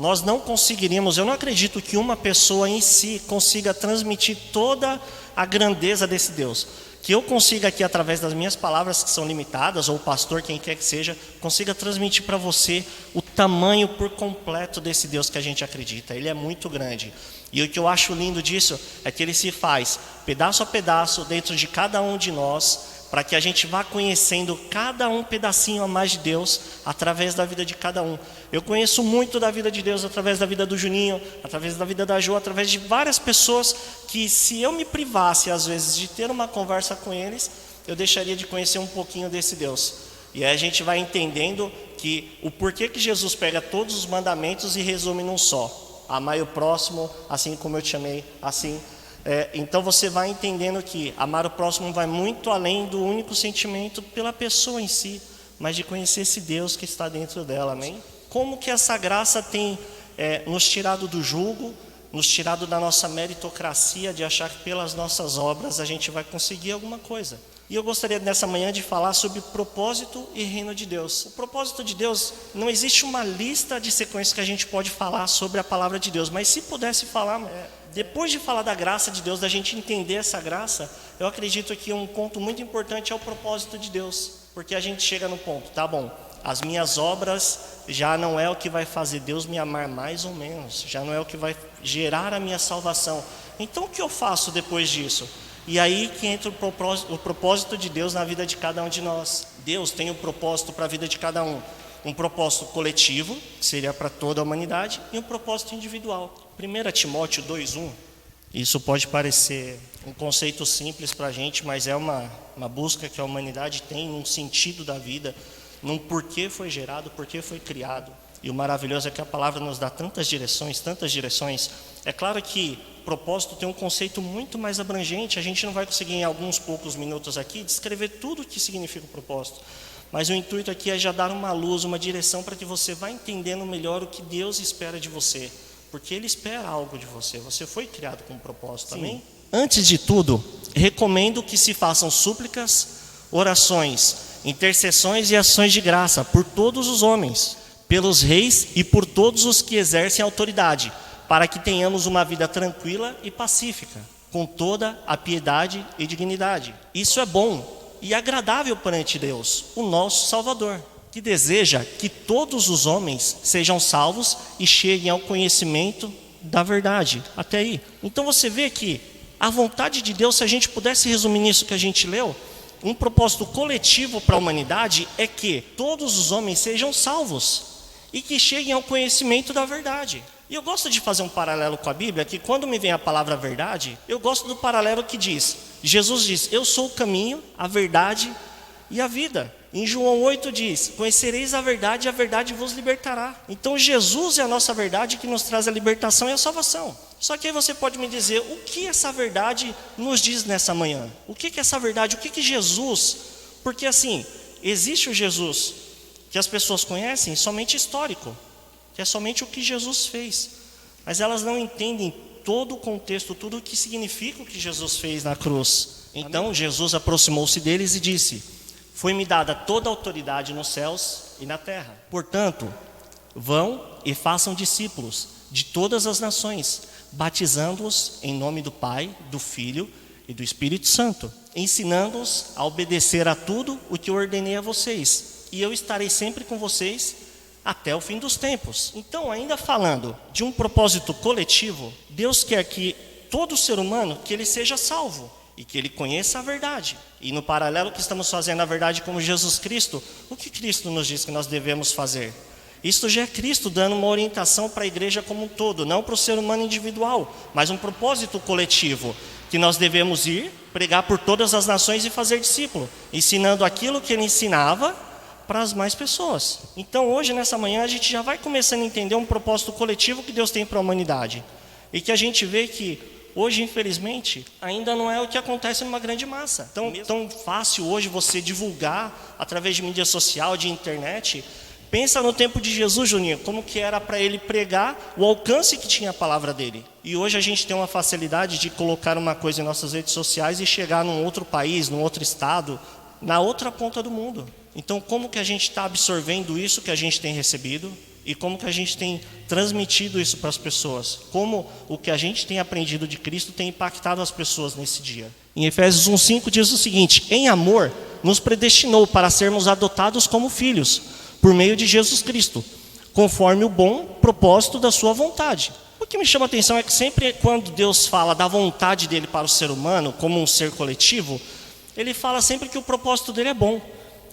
nós não conseguiríamos, eu não acredito que uma pessoa em si consiga transmitir toda a grandeza desse Deus. Que eu consiga aqui, através das minhas palavras que são limitadas, ou o pastor, quem quer que seja, consiga transmitir para você o tamanho por completo desse Deus que a gente acredita. Ele é muito grande. E o que eu acho lindo disso é que ele se faz pedaço a pedaço dentro de cada um de nós, para que a gente vá conhecendo cada um pedacinho a mais de Deus através da vida de cada um. Eu conheço muito da vida de Deus através da vida do Juninho, através da vida da Jo, através de várias pessoas que, se eu me privasse às vezes de ter uma conversa com eles, eu deixaria de conhecer um pouquinho desse Deus. E aí a gente vai entendendo que o porquê que Jesus pega todos os mandamentos e resume num só: amai o próximo, assim como eu te amei, assim. Então você vai entendendo que amar o próximo vai muito além do único sentimento pela pessoa em si, mas de conhecer esse Deus que está dentro dela, amém? Como que essa graça tem nos tirado do jugo, nos tirado da nossa meritocracia de achar que pelas nossas obras a gente vai conseguir alguma coisa. E eu gostaria nessa manhã de falar sobre propósito e reino de Deus. O propósito de Deus, não existe uma lista de sequências que a gente pode falar sobre a palavra de Deus, mas se pudesse falar, depois de falar da graça de Deus, da gente entender essa graça, eu acredito que um ponto muito importante é o propósito de Deus. Porque a gente chega no ponto, tá bom, as minhas obras já não é o que vai fazer Deus me amar mais ou menos, já não é o que vai gerar a minha salvação. Então o que eu faço depois disso? E aí que entra o propósito de Deus na vida de cada um de nós. Deus tem um propósito para a vida de cada um. Um propósito coletivo, que seria para toda a humanidade, e um propósito individual. 1 Timóteo 2:1, isso pode parecer um conceito simples para a gente, mas é uma busca que a humanidade tem num sentido da vida, num porquê foi gerado, porquê foi criado. E o maravilhoso é que a palavra nos dá tantas direções, tantas direções. É claro que propósito tem um conceito muito mais abrangente, a gente não vai conseguir em alguns poucos minutos aqui descrever tudo o que significa o propósito. Mas o intuito aqui é já dar uma luz, uma direção para que você vá entendendo melhor o que Deus espera de você. Porque Ele espera algo de você, você foi criado com um propósito, amém? Antes de tudo, recomendo que se façam súplicas, orações, intercessões e ações de graça por todos os homens, pelos reis e por todos os que exercem autoridade, para que tenhamos uma vida tranquila e pacífica, com toda a piedade e dignidade. Isso é bom e agradável perante Deus, o nosso Salvador, que deseja que todos os homens sejam salvos e cheguem ao conhecimento da verdade. Até aí. Então você vê que a vontade de Deus, se a gente pudesse resumir nisso que a gente leu, um propósito coletivo para a humanidade é que todos os homens sejam salvos e que cheguem ao conhecimento da verdade. E eu gosto de fazer um paralelo com a Bíblia, que quando me vem a palavra verdade, eu gosto do paralelo que diz, Jesus diz, eu sou o caminho, a verdade e a vida. Em João 8 diz, conhecereis a verdade e a verdade vos libertará. Então Jesus é a nossa verdade que nos traz a libertação e a salvação. Só que aí você pode me dizer, o que essa verdade nos diz nessa manhã? O que é essa verdade? O que Jesus? Porque assim, existe o Jesus que as pessoas conhecem somente histórico, que é somente o que Jesus fez. Mas elas não entendem todo o contexto, tudo o que significa o que Jesus fez na cruz. Então Jesus aproximou-se deles e disse, foi-me dada toda a autoridade nos céus e na terra. Portanto, vão e façam discípulos de todas as nações, batizando-os em nome do Pai, do Filho e do Espírito Santo, ensinando-os a obedecer a tudo o que eu ordenei a vocês. E eu estarei sempre com vocês até o fim dos tempos. Então, ainda falando de um propósito coletivo, Deus quer que todo ser humano, que ele seja salvo e que ele conheça a verdade. E no paralelo que estamos fazendo a verdade como Jesus Cristo, o que Cristo nos diz que nós devemos fazer? Isto já é Cristo dando uma orientação para a igreja como um todo, não para o ser humano individual, mas um propósito coletivo, que nós devemos ir, pregar por todas as nações e fazer discípulo, ensinando aquilo que ele ensinava para as mais pessoas. Então hoje, nessa manhã, a gente já vai começando a entender um propósito coletivo que Deus tem para a humanidade. E que a gente vê que hoje, infelizmente, ainda não é o que acontece numa grande massa. Tão fácil hoje você divulgar através de mídia social, de internet. Pensa no tempo de Jesus, Juninho, como que era para ele pregar, o alcance que tinha a palavra dele. E hoje a gente tem uma facilidade de colocar uma coisa em nossas redes sociais e chegar num outro país, num outro estado, na outra ponta do mundo. Então, como que a gente está absorvendo isso que a gente tem recebido? E como que a gente tem transmitido isso para as pessoas? Como o que a gente tem aprendido de Cristo tem impactado as pessoas nesse dia? Em Efésios 1:5 diz o seguinte: em amor nos predestinou para sermos adotados como filhos, por meio de Jesus Cristo, conforme o bom propósito da sua vontade. O que me chama a atenção é que sempre quando Deus fala da vontade dele para o ser humano, como um ser coletivo, ele fala sempre que o propósito dele é bom.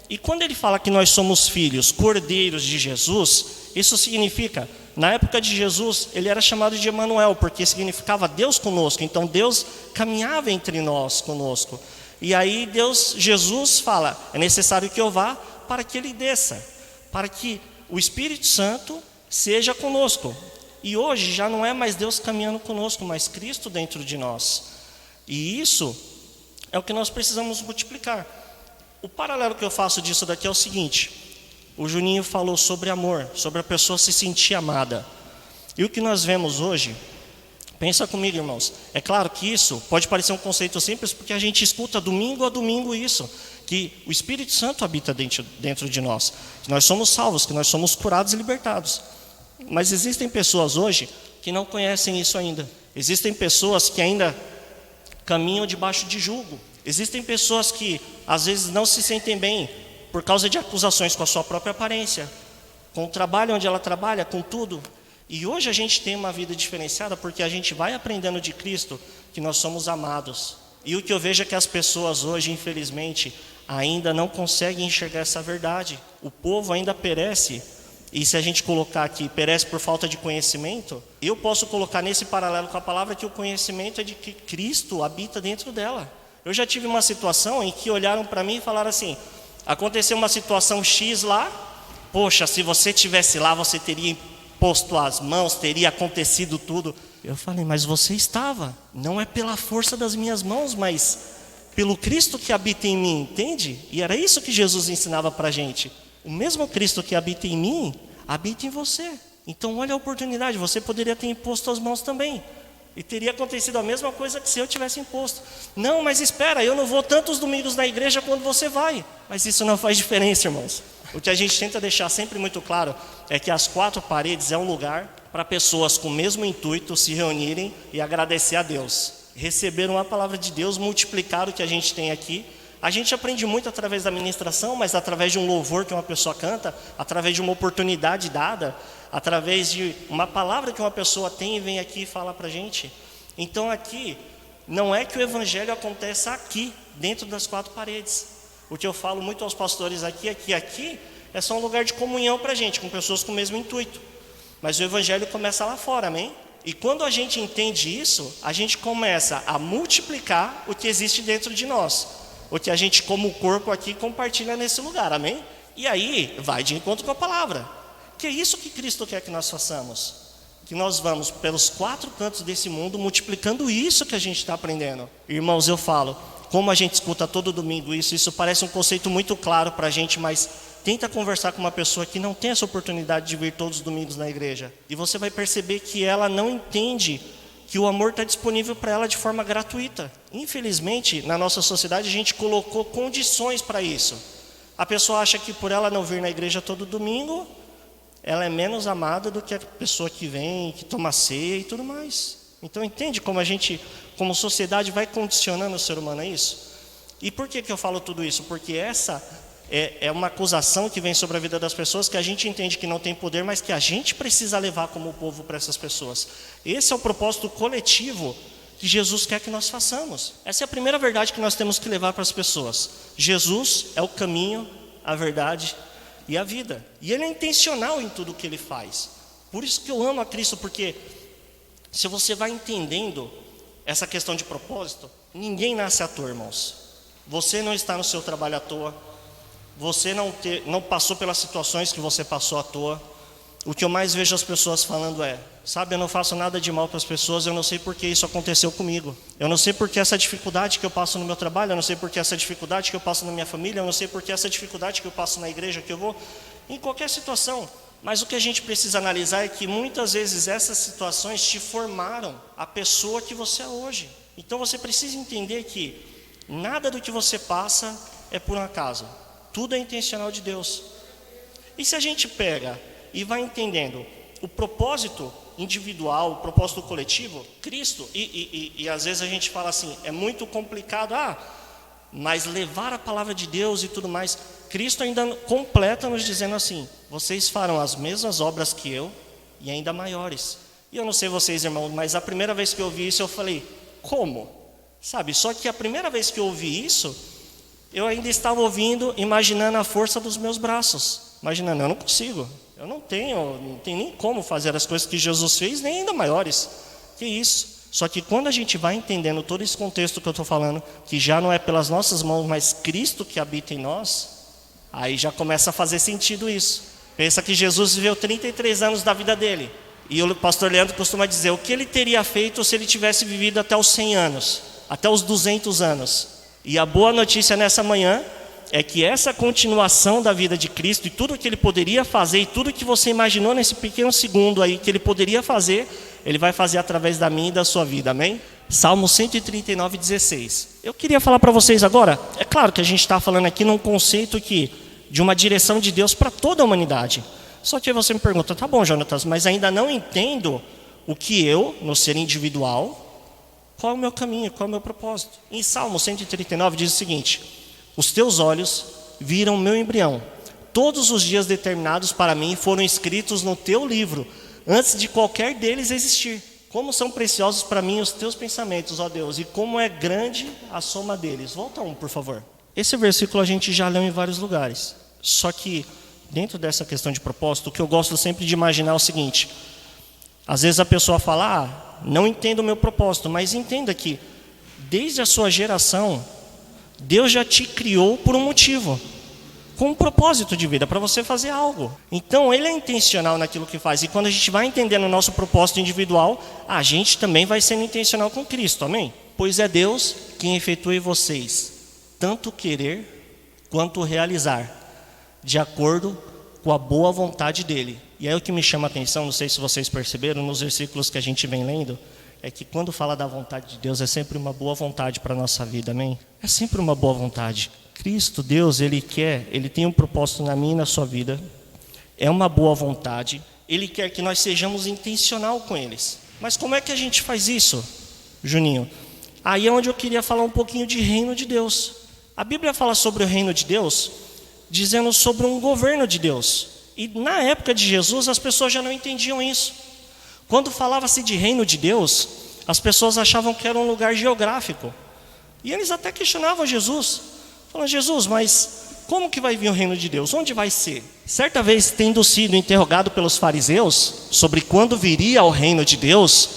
E quando ele fala que nós somos filhos, cordeiros de Jesus, isso significa, na época de Jesus, ele era chamado de Emanuel, porque significava Deus conosco. Então Deus caminhava entre nós conosco. E aí Jesus fala, é necessário que eu vá para que ele desça, para que o Espírito Santo seja conosco. E hoje já não é mais Deus caminhando conosco, mas Cristo dentro de nós. E isso é o que nós precisamos multiplicar. O paralelo que eu faço disso daqui é o seguinte: o Juninho falou sobre amor, sobre a pessoa se sentir amada. E o que nós vemos hoje, pensa comigo, irmãos, é claro que isso pode parecer um conceito simples, porque a gente escuta domingo a domingo isso, que o Espírito Santo habita dentro de nós, que nós somos salvos, que nós somos curados e libertados. Mas existem pessoas hoje que não conhecem isso ainda. Existem pessoas que ainda caminham debaixo de jugo. Existem pessoas que às vezes não se sentem bem por causa de acusações com a sua própria aparência, com o trabalho onde ela trabalha, com tudo. E hoje a gente tem uma vida diferenciada porque a gente vai aprendendo de Cristo que nós somos amados. E o que eu vejo é que as pessoas hoje, infelizmente, ainda não conseguem enxergar essa verdade. O povo ainda perece. E se a gente colocar aqui, perece por falta de conhecimento, eu posso colocar nesse paralelo com a palavra que o conhecimento é de que Cristo habita dentro dela. Eu já tive uma situação em que olharam para mim e falaram assim: aconteceu uma situação X lá, poxa, se você estivesse lá, você teria posto as mãos, teria acontecido tudo. Eu falei, mas você estava, não é pela força das minhas mãos, mas pelo Cristo que habita em mim, entende? E era isso que Jesus ensinava para a gente. O mesmo Cristo que habita em mim, habita em você. Então olha a oportunidade, você poderia ter imposto as mãos também. E teria acontecido a mesma coisa que se eu tivesse imposto. Não, mas espera, eu não vou tantos domingos na igreja quando você vai. Mas isso não faz diferença, irmãos. O que a gente tenta deixar sempre muito claro é que as quatro paredes é um lugar para pessoas com o mesmo intuito se reunirem e agradecer a Deus. Receber uma palavra de Deus, multiplicar o que a gente tem aqui. A gente aprende muito através da ministração, mas através de um louvor que uma pessoa canta, através de uma oportunidade dada, através de uma palavra que uma pessoa tem e vem aqui e fala para a gente. Então aqui, não é que o evangelho aconteça aqui, dentro das quatro paredes. O que eu falo muito aos pastores aqui é que aqui é só um lugar de comunhão para a gente, com pessoas com o mesmo intuito. Mas o evangelho começa lá fora, amém? E quando a gente entende isso, a gente começa a multiplicar o que existe dentro de nós. O que a gente, como corpo aqui, compartilha nesse lugar, amém? E aí, vai de encontro com a palavra. Que é isso que Cristo quer que nós façamos. Que nós vamos pelos quatro cantos desse mundo, multiplicando isso que a gente está aprendendo. Irmãos, eu falo, como a gente escuta todo domingo isso parece um conceito muito claro para a gente, mas tenta conversar com uma pessoa que não tem essa oportunidade de vir todos os domingos na igreja. E você vai perceber que ela não entende que o amor está disponível para ela de forma gratuita. Infelizmente, na nossa sociedade, a gente colocou condições para isso. A pessoa acha que por ela não vir na igreja todo domingo, ela é menos amada do que a pessoa que vem, que toma ceia e tudo mais. Então entende como a gente, como sociedade, vai condicionando o ser humano a isso? E por que eu falo tudo isso? Porque essa é uma acusação que vem sobre a vida das pessoas, que a gente entende que não tem poder, mas que a gente precisa levar como povo para essas pessoas. Esse é o propósito coletivo que Jesus quer que nós façamos. Essa é a primeira verdade que nós temos que levar para as pessoas. Jesus é o caminho, a verdade e a vida. E Ele é intencional em tudo o que Ele faz. Por isso que eu amo a Cristo, porque se você vai entendendo essa questão de propósito, ninguém nasce à toa, irmãos. Você não está no seu trabalho à toa. Você não passou pelas situações que você passou à toa. O que eu mais vejo as pessoas falando é: sabe, eu não faço nada de mal para as pessoas, eu não sei por que isso aconteceu comigo. Eu não sei por que essa dificuldade que eu passo no meu trabalho, eu não sei por que essa dificuldade que eu passo na minha família, eu não sei por que essa dificuldade que eu passo na igreja que eu vou, em qualquer situação. Mas o que a gente precisa analisar é que muitas vezes essas situações te formaram a pessoa que você é hoje. Então você precisa entender que nada do que você passa é por um acaso. Tudo é intencional de Deus. E se a gente pega e vai entendendo o propósito individual, o propósito coletivo, Cristo, e às vezes a gente fala assim, é muito complicado, mas levar a palavra de Deus e tudo mais, Cristo ainda completa nos dizendo assim, vocês farão as mesmas obras que eu e ainda maiores. E eu não sei vocês, irmãos, mas a primeira vez que eu ouvi isso, eu falei, como? Sabe, só que a primeira vez que eu ouvi isso, eu ainda estava ouvindo, imaginando a força dos meus braços, imaginando, eu não consigo, eu não tenho nem como fazer as coisas que Jesus fez, nem ainda maiores, que isso? Só que quando a gente vai entendendo todo esse contexto que eu estou falando, que já não é pelas nossas mãos, mas Cristo que habita em nós, aí já começa a fazer sentido isso. Pensa que Jesus viveu 33 anos da vida dele, e o pastor Leandro costuma dizer, o que ele teria feito se ele tivesse vivido até os 100 anos, até os 200 anos. E a boa notícia nessa manhã é que essa continuação da vida de Cristo e tudo que ele poderia fazer e tudo que você imaginou nesse pequeno segundo aí que ele poderia fazer, ele vai fazer através da minha e da sua vida, amém? Salmo 139, 16. Eu queria falar para vocês agora, é claro que a gente está falando aqui num conceito de uma direção de Deus para toda a humanidade. Só que você me pergunta, tá bom, Jonatas, mas ainda não entendo o que eu, no ser individual, qual é o meu caminho, qual é o meu propósito. Em Salmo 139 diz o seguinte, os teus olhos viram meu embrião, todos os dias determinados para mim foram escritos no teu livro, antes de qualquer deles existir. Como são preciosos para mim os teus pensamentos, ó Deus, e como é grande a soma deles. Volta por favor. Esse versículo a gente já leu em vários lugares. Só que, dentro dessa questão de propósito, o que eu gosto sempre de imaginar é o seguinte. Às vezes a pessoa fala, não entendo o meu propósito, mas entenda que, desde a sua geração, Deus já te criou por um motivo. Com um propósito de vida, para você fazer algo. Então ele é intencional naquilo que faz. E quando a gente vai entendendo o nosso propósito individual, a gente também vai sendo intencional com Cristo, amém? Pois é Deus quem efetua em vocês tanto querer quanto realizar, de acordo com a boa vontade dele. E aí o que me chama a atenção, não sei se vocês perceberam, nos versículos que a gente vem lendo, é que quando fala da vontade de Deus, é sempre uma boa vontade para a nossa vida, amém? É sempre uma boa vontade. Cristo, Deus, Ele tem um propósito na minha e na sua vida, é uma boa vontade, Ele quer que nós sejamos intencional com eles. Mas como é que a gente faz isso, Juninho? Aí é onde eu queria falar um pouquinho de reino de Deus. A Bíblia fala sobre o reino de Deus, dizendo sobre um governo de Deus. E na época de Jesus, as pessoas já não entendiam isso. Quando falava-se de reino de Deus, as pessoas achavam que era um lugar geográfico. E eles até questionavam Jesus. Falaram, Jesus, mas como que vai vir o reino de Deus? Onde vai ser? Certa vez, tendo sido interrogado pelos fariseus sobre quando viria o reino de Deus,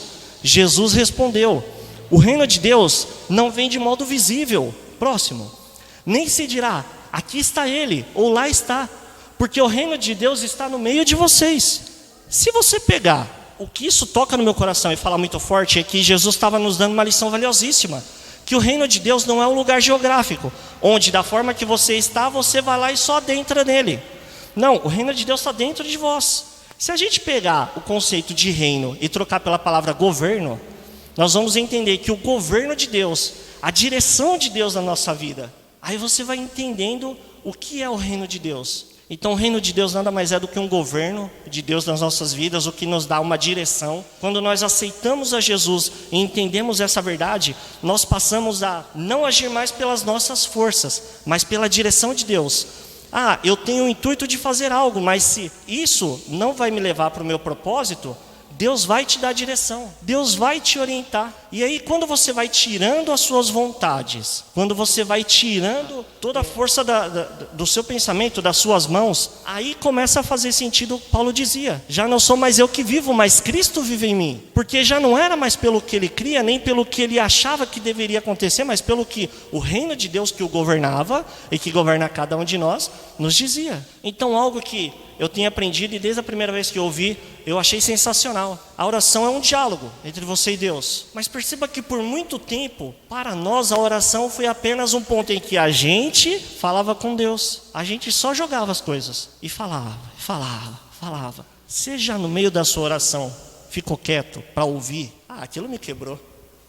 Jesus respondeu, o reino de Deus não vem de modo visível, próximo. Nem se dirá, aqui está ele, ou lá está, porque o reino de Deus está no meio de vocês. Se você pegar o que isso toca no meu coração e falar muito forte, é que Jesus estava nos dando uma lição valiosíssima. Que o reino de Deus não é um lugar geográfico, onde da forma que você está, você vai lá e só adentra nele. Não, o reino de Deus está dentro de vós. Se a gente pegar o conceito de reino e trocar pela palavra governo, nós vamos entender que o governo de Deus, a direção de Deus na nossa vida, aí você vai entendendo o que é o reino de Deus. Então o reino de Deus nada mais é do que um governo de Deus nas nossas vidas, o que nos dá uma direção. Quando nós aceitamos a Jesus e entendemos essa verdade, nós passamos a não agir mais pelas nossas forças, mas pela direção de Deus. Eu tenho o intuito de fazer algo, mas se isso não vai me levar para o meu propósito, Deus vai te dar direção, Deus vai te orientar. E aí quando você vai tirando as suas vontades, quando você vai tirando toda a força do seu pensamento, das suas mãos, aí começa a fazer sentido o que Paulo dizia. Já não sou mais eu que vivo, mas Cristo vive em mim. Porque já não era mais pelo que ele cria, nem pelo que ele achava que deveria acontecer, mas pelo que o reino de Deus que o governava e que governa cada um de nós, nos dizia. Então algo que eu tenho aprendido e desde a primeira vez que eu ouvi, eu achei sensacional. A oração é um diálogo entre você e Deus. Mas perceba que por muito tempo, para nós a oração foi apenas um ponto em que a gente falava com Deus. A gente só jogava as coisas e falava. Você já no meio da sua oração ficou quieto para ouvir? Aquilo me quebrou.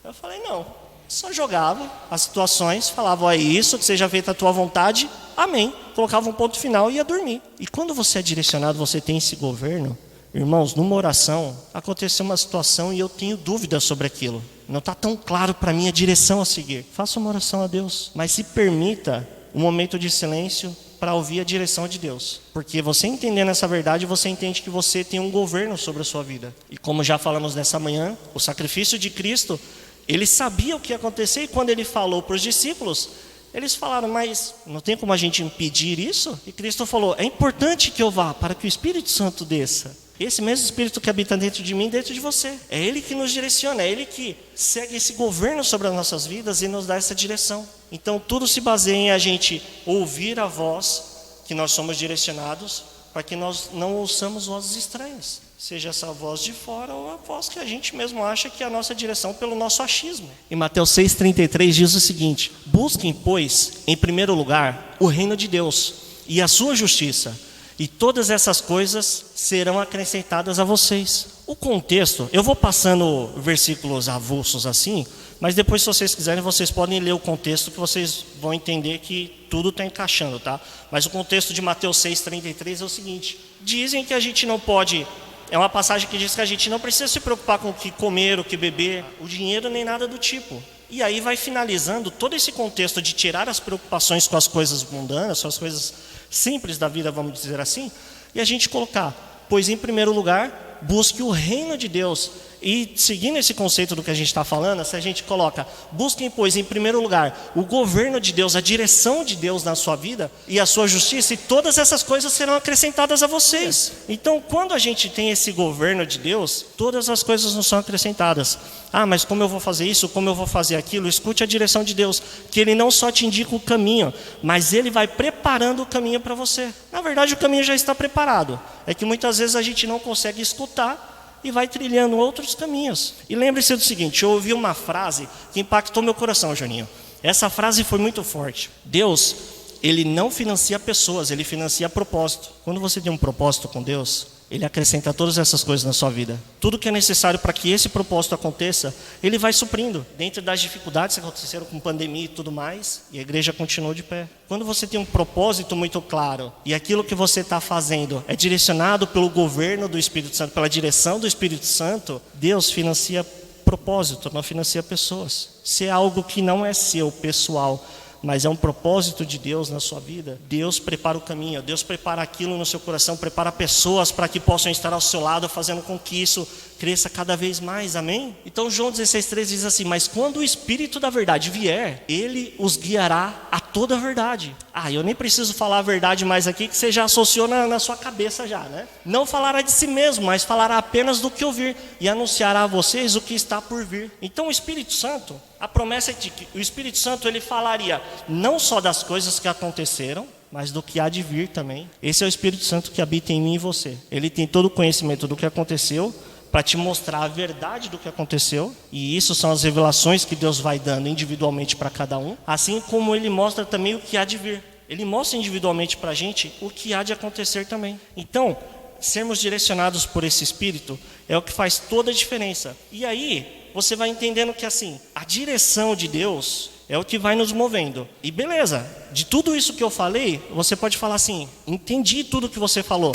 Eu falei, não. Só jogava as situações, falava, é isso, que seja feita a tua vontade. amém. Colocava um ponto final e ia dormir. E quando você é direcionado, você tem esse governo, irmãos, numa oração, aconteceu uma situação e eu tenho dúvidas sobre aquilo. Não está tão claro para mim a direção a seguir. Faça uma oração a Deus, mas se permita um momento de silêncio para ouvir a direção de Deus. Porque você entendendo essa verdade, você entende que você tem um governo sobre a sua vida. E como já falamos nessa manhã, o sacrifício de Cristo, ele sabia o que ia acontecer e quando ele falou para os discípulos, eles falaram, mas não tem como a gente impedir isso? E Cristo falou, é importante que eu vá para que o Espírito Santo desça. Esse mesmo Espírito que habita dentro de mim, dentro de você. É Ele que nos direciona, é Ele que segue esse governo sobre as nossas vidas e nos dá essa direção. Então tudo se baseia em a gente ouvir a voz que nós somos direcionados, para que nós não ouçamos vozes estranhas. Seja essa voz de fora ou a voz que a gente mesmo acha que é a nossa direção pelo nosso achismo. Em Mateus 6,33 diz o seguinte, busquem, pois, em primeiro lugar, o reino de Deus e a sua justiça, e todas essas coisas serão acrescentadas a vocês. O contexto, eu vou passando versículos avulsos assim, mas depois se vocês quiserem, vocês podem ler o contexto que vocês vão entender que tudo está encaixando, tá? Mas o contexto de Mateus 6,33 é o seguinte, dizem que a gente não pode, é uma passagem que diz que a gente não precisa se preocupar com o que comer, o que beber, o dinheiro nem nada do tipo. E aí vai finalizando todo esse contexto de tirar as preocupações com as coisas mundanas, com as coisas simples da vida, vamos dizer assim, e a gente colocar, pois em primeiro lugar, busque o reino de Deus. E seguindo esse conceito do que a gente está falando, se a gente coloca, busquem, pois, em primeiro lugar, o governo de Deus, a direção de Deus na sua vida e a sua justiça, e todas essas coisas serão acrescentadas a vocês. Então, quando a gente tem esse governo de Deus, todas as coisas não são acrescentadas. Ah, mas como eu vou fazer isso, como eu vou fazer aquilo? Escute a direção de Deus, que Ele não só te indica o caminho, mas Ele vai preparando o caminho para você. Na verdade, o caminho já está preparado. É que muitas vezes a gente não consegue escutar, e vai trilhando outros caminhos. E lembre-se do seguinte, eu ouvi uma frase que impactou meu coração, Joninho. Essa frase foi muito forte. Deus, Ele não financia pessoas, Ele financia propósito. Quando você tem um propósito com Deus, Ele acrescenta todas essas coisas na sua vida. Tudo que é necessário para que esse propósito aconteça, Ele vai suprindo. Dentro das dificuldades que aconteceram com pandemia e tudo mais, e a igreja continuou de pé. Quando você tem um propósito muito claro, e aquilo que você está fazendo é direcionado pelo governo do Espírito Santo, pela direção do Espírito Santo, Deus financia propósito, não financia pessoas. Se é algo que não é seu, pessoal, mas é um propósito de Deus na sua vida, Deus prepara o caminho, Deus prepara aquilo no seu coração, prepara pessoas para que possam estar ao seu lado, fazendo com que isso cresça cada vez mais, amém? Então João 16,3 diz assim, mas quando o Espírito da verdade vier, Ele os guiará a toda a verdade. Ah, eu nem preciso falar a verdade mais aqui, que você já associou na sua cabeça já, né? Não falará de si mesmo, mas falará apenas do que ouvir, e anunciará a vocês o que está por vir. Então o Espírito Santo, a promessa é de que o Espírito Santo, ele falaria não só das coisas que aconteceram, mas do que há de vir também. Esse é o Espírito Santo que habita em mim e você. Ele tem todo o conhecimento do que aconteceu, para te mostrar a verdade do que aconteceu, e isso são as revelações que Deus vai dando individualmente para cada um, assim como Ele mostra também o que há de vir. Ele mostra individualmente para a gente o que há de acontecer também. Então, sermos direcionados por esse Espírito é o que faz toda a diferença. E aí, você vai entendendo que assim, a direção de Deus é o que vai nos movendo. E beleza, de tudo isso que eu falei, você pode falar assim, entendi tudo que você falou,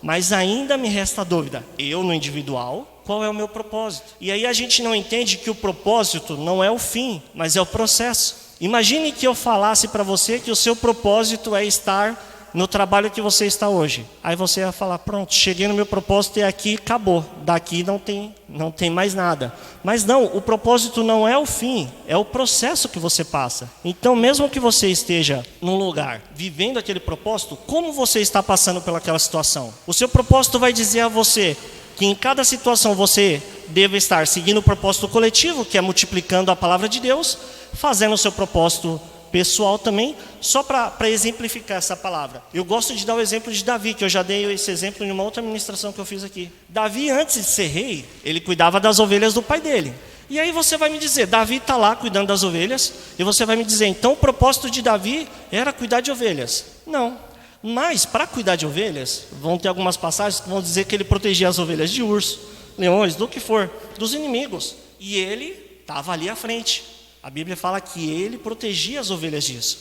mas ainda me resta a dúvida, eu no individual, qual é o meu propósito? E aí a gente não entende que o propósito não é o fim, mas é o processo. Imagine que eu falasse para você que o seu propósito é estar no trabalho que você está hoje. Aí você ia falar, pronto, cheguei no meu propósito e aqui acabou. Daqui não tem mais nada. Mas não, o propósito não é o fim, é o processo que você passa. Então, mesmo que você esteja num lugar, vivendo aquele propósito, como você está passando pelaquela situação? O seu propósito vai dizer a você que em cada situação você deve estar seguindo o propósito coletivo, que é multiplicando a palavra de Deus, fazendo o seu propósito pessoal também, só para exemplificar essa palavra. Eu gosto de dar o exemplo de Davi, que eu já dei esse exemplo em uma outra ministração que eu fiz aqui. Davi, antes de ser rei, ele cuidava das ovelhas do pai dele. E aí você vai me dizer, Davi está lá cuidando das ovelhas, e você vai me dizer, então o propósito de Davi era cuidar de ovelhas. Não, mas para cuidar de ovelhas, vão ter algumas passagens que vão dizer que ele protegia as ovelhas de urso, leões, do que for, dos inimigos. E ele estava ali à frente. A Bíblia fala que ele protegia as ovelhas disso.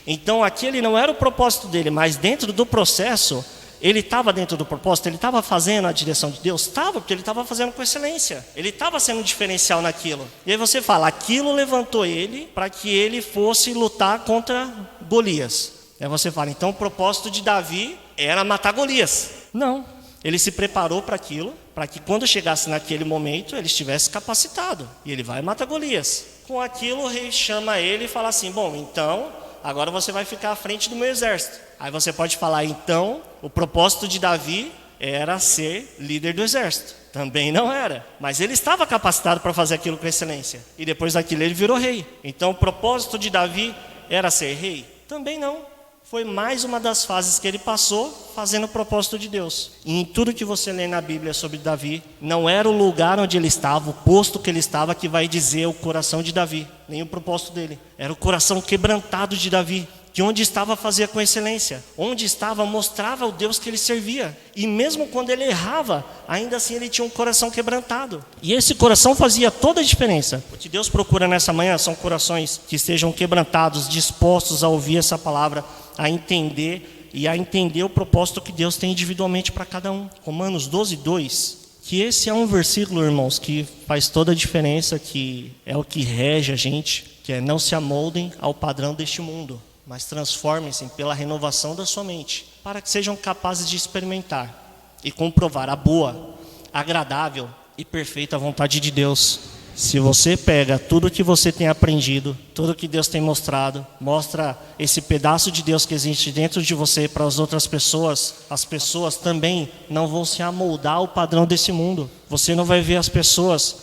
Então aquele não era o propósito dele, mas dentro do processo, ele estava dentro do propósito, ele estava fazendo a direção de Deus? Estava, porque ele estava fazendo com excelência. Ele estava sendo um diferencial naquilo. E aí você fala, aquilo levantou ele para que ele fosse lutar contra Golias. Aí você fala, então o propósito de Davi era matar Golias. Não, ele se preparou para aquilo, para que quando chegasse naquele momento, ele estivesse capacitado. E ele vai matar Golias. Com aquilo, o rei chama ele e fala assim, bom, então, agora você vai ficar à frente do meu exército. Aí você pode falar, então, o propósito de Davi era ser líder do exército. Também não era, mas ele estava capacitado para fazer aquilo com excelência. E depois daquilo ele virou rei. Então o propósito de Davi era ser rei? Também não. Foi mais uma das fases que ele passou fazendo o propósito de Deus. E em tudo que você lê na Bíblia sobre Davi, não era o lugar onde ele estava, o posto que ele estava, que vai dizer o coração de Davi, nem o propósito dele. Era o coração quebrantado de Davi, que onde estava fazia com excelência, onde estava mostrava o Deus que ele servia. E mesmo quando ele errava, ainda assim ele tinha um coração quebrantado. E esse coração fazia toda a diferença. O que Deus procura nessa manhã são corações que estejam quebrantados, dispostos a ouvir essa palavra, a entender e a entender o propósito que Deus tem individualmente para cada um. Romanos 12:2, que esse é um versículo, irmãos, que faz toda a diferença, que é o que rege a gente, que é não se amoldem ao padrão deste mundo, mas transformem-se pela renovação da sua mente, para que sejam capazes de experimentar e comprovar a boa, agradável e perfeita vontade de Deus. Se você pega tudo que você tem aprendido, tudo que Deus tem mostrado, mostra esse pedaço de Deus que existe dentro de você para as outras pessoas, as pessoas também não vão se amoldar ao padrão desse mundo. Você não vai ver as pessoas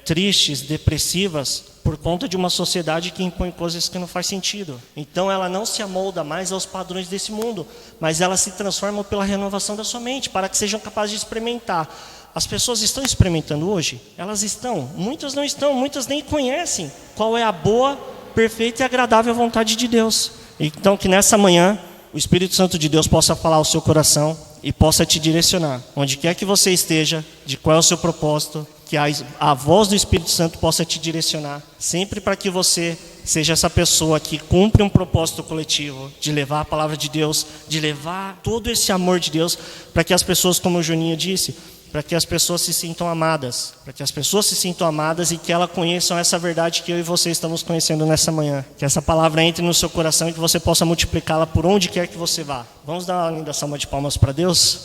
tristes, depressivas, por conta de uma sociedade que impõe coisas que não faz sentido. Então ela não se amolda mais aos padrões desse mundo, mas ela se transforma pela renovação da sua mente, para que sejam capazes de experimentar. As pessoas estão experimentando hoje? Elas estão. Muitas não estão, muitas nem conhecem qual é a boa, perfeita e agradável vontade de Deus. Então que nessa manhã o Espírito Santo de Deus possa falar ao seu coração e possa te direcionar, onde quer que você esteja, de qual é o seu propósito, que a voz do Espírito Santo possa te direcionar, sempre para que você seja essa pessoa que cumpre um propósito coletivo, de levar a palavra de Deus, de levar todo esse amor de Deus, para que as pessoas, como o Juninho disse, para que as pessoas se sintam amadas, para que as pessoas se sintam amadas e que elas conheçam essa verdade que eu e você estamos conhecendo nessa manhã. Que essa palavra entre no seu coração e que você possa multiplicá-la por onde quer que você vá. Vamos dar uma linda salva de palmas para Deus?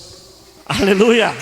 Aleluia!